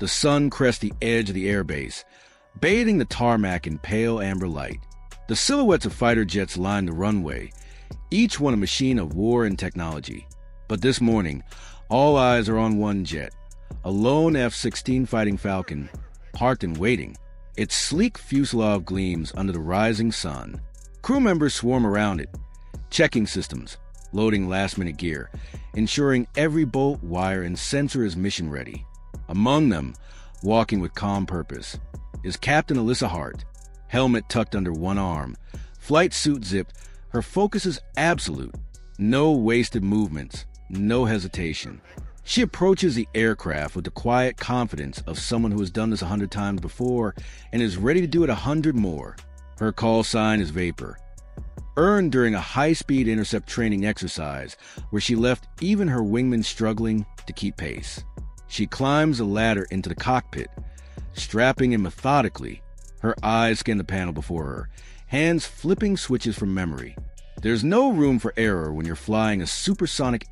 The sun crests the edge of the airbase, bathing the tarmac in pale amber light. The silhouettes of fighter jets line the runway, each one a machine of war and technology. But this morning, all eyes are on one jet, a lone F-16 Fighting Falcon, parked and waiting. Its sleek fuselage gleams under the rising sun. Crew members swarm around it, checking systems, loading last-minute gear, ensuring every bolt, wire, and sensor is mission-ready. Among them, walking with calm purpose, is Captain Alyssa Hart, helmet tucked under one arm, flight suit zipped. Her focus is absolute. No wasted movements, no hesitation. She approaches the aircraft with the quiet confidence of someone who has done this 100 times before and is ready to do it 100 more. Her call sign is Vapor, earned during a high-speed intercept training exercise where she left even her wingmen struggling to keep pace. She climbs a ladder into the cockpit, strapping in methodically. Her eyes scan the panel before her, hands flipping switches from memory. There's no room for error when you're flying a supersonic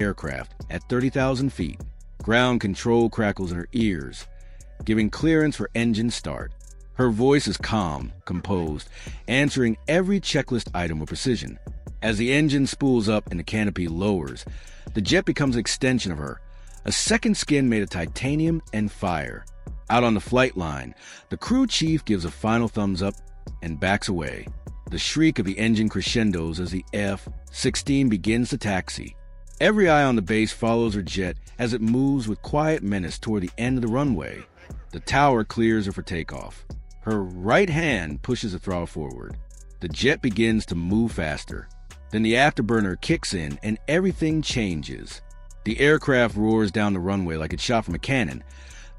aircraft at 30,000 feet. Ground control crackles in her ears, giving clearance for engine start. Her voice is calm, composed, answering every checklist item with precision. As the engine spools up and the canopy lowers, the jet becomes an extension of her, a second skin made of titanium and fire. Out on the flight line, the crew chief gives a final thumbs up and backs away. The shriek of the engine crescendos as the F-16 begins to taxi. Every eye on the base follows her jet as it moves with quiet menace toward the end of the runway. The tower clears her for takeoff. Her right hand pushes the throttle forward. The jet begins to move faster. Then the afterburner kicks in and everything changes. The aircraft roars down the runway like it's shot from a cannon,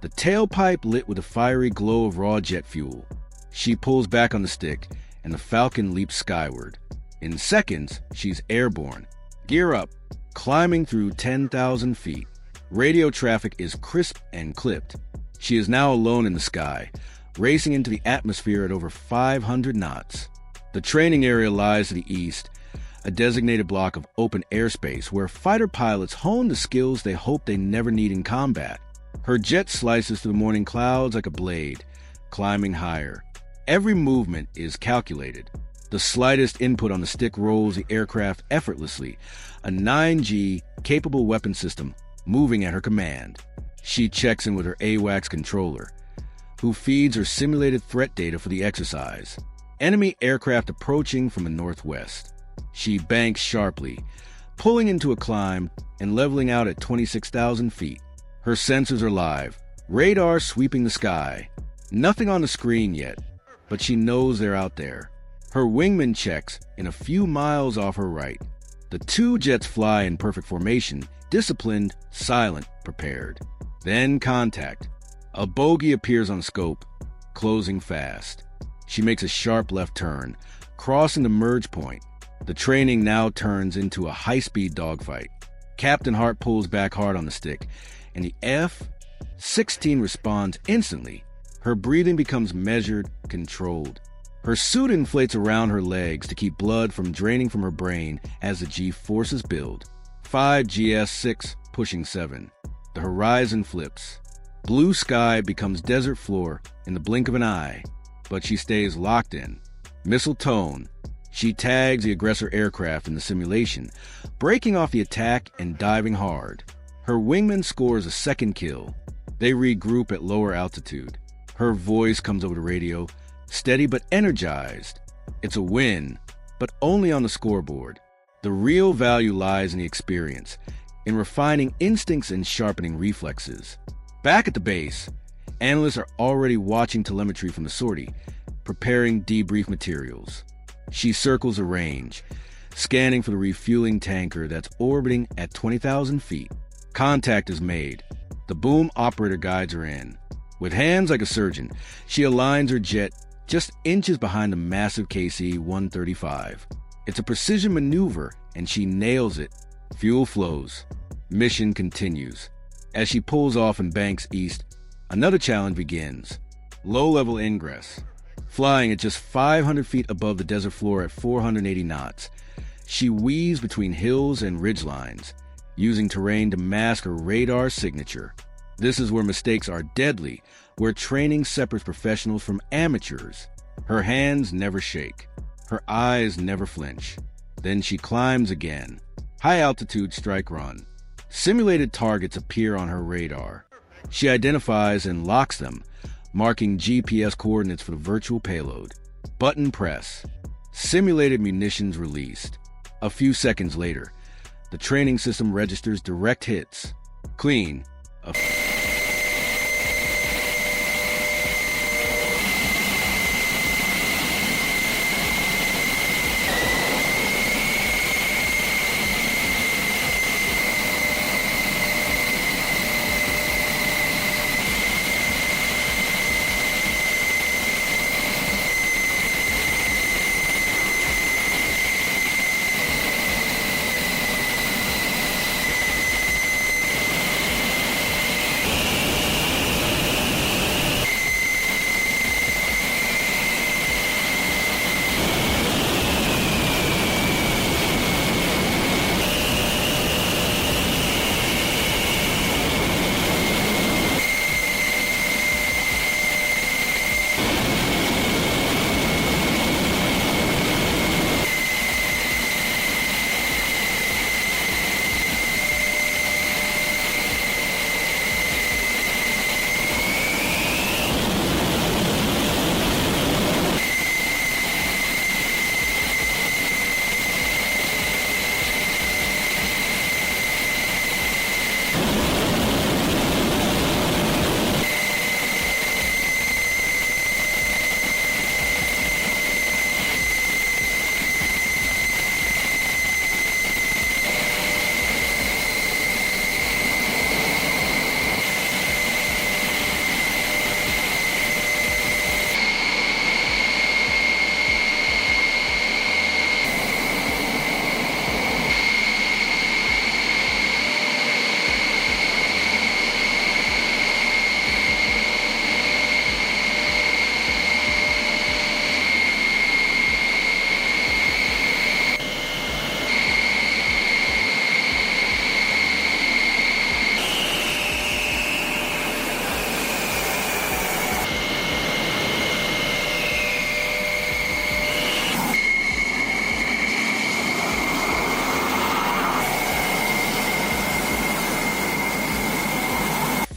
the tailpipe lit with a fiery glow of raw jet fuel. She pulls back on the stick, and the Falcon leaps skyward. In seconds, she's airborne. Gear up, climbing through 10,000 feet. Radio traffic is crisp and clipped. She is now alone in the sky, racing into the atmosphere at over 500 knots. The training area lies to the east, a designated block of open airspace where fighter pilots hone the skills they hope they never need in combat. Her jet slices through the morning clouds like a blade, climbing higher. Every movement is calculated. The slightest input on the stick rolls the aircraft effortlessly, a 9G capable weapon system moving at her command. She checks in with her AWACS controller, who feeds her simulated threat data for the exercise. Enemy aircraft approaching from the northwest. She banks sharply, pulling into a climb and leveling out at 26,000 feet. Her sensors are live, radar sweeping the sky. Nothing on the screen yet, but she knows they're out there. Her wingman checks in a few miles off her right. The two jets fly in perfect formation, disciplined, silent, prepared. Then contact. A bogey appears on scope, closing fast. She makes a sharp left turn, crossing the merge point. The training now turns into a high-speed dogfight. Captain Hart pulls back hard on the stick, and the F-16 responds instantly. Her breathing becomes measured, controlled. Her suit inflates around her legs to keep blood from draining from her brain as the G-forces build. 5 GS6 pushing 7. The horizon flips. Blue sky becomes desert floor in the blink of an eye, but she stays locked in. Missile tone. She tags the aggressor aircraft in the simulation, breaking off the attack and diving hard. Her wingman scores a second kill. They regroup at lower altitude. Her voice comes over the radio, steady but energized. It's a win, but only on the scoreboard. The real value lies in the experience, in refining instincts and sharpening reflexes. Back at the base, analysts are already watching telemetry from the sortie, preparing debrief materials. She circles the range, scanning for the refueling tanker that's orbiting at 20,000 feet. Contact is made. The boom operator guides her in. With hands like a surgeon, she aligns her jet just inches behind the massive KC-135. It's a precision maneuver, and she nails it. Fuel flows. Mission continues. As she pulls off and banks east, another challenge begins. Low-level ingress. Flying at just 500 feet above the desert floor at 480 knots, she weaves between hills and ridgelines, using terrain to mask her radar signature. This is where mistakes are deadly, where training separates professionals from amateurs. Her hands never shake. Her eyes never flinch. Then she climbs again. High-altitude strike run. Simulated targets appear on her radar. She identifies and locks them, marking GPS coordinates for the virtual payload. Button press. Simulated munitions released. A few seconds later, the training system registers direct hits. Clean.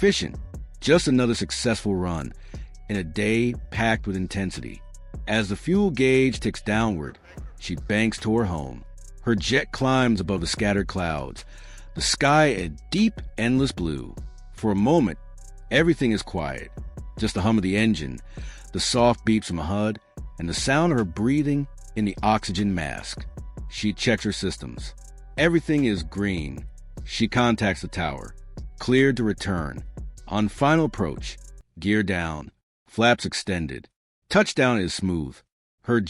Efficient. Just another successful run in a day packed with intensity. As the fuel gauge ticks downward, she banks toward home. Her jet climbs above the scattered clouds, the sky a deep, endless blue. For a moment, everything is quiet. Just the hum of the engine, the soft beeps from the HUD, and the sound of her breathing in the oxygen mask. She checks her systems. Everything is green. She contacts the tower. Cleared to return. On final approach, gear down, flaps extended. Touchdown is smooth. Her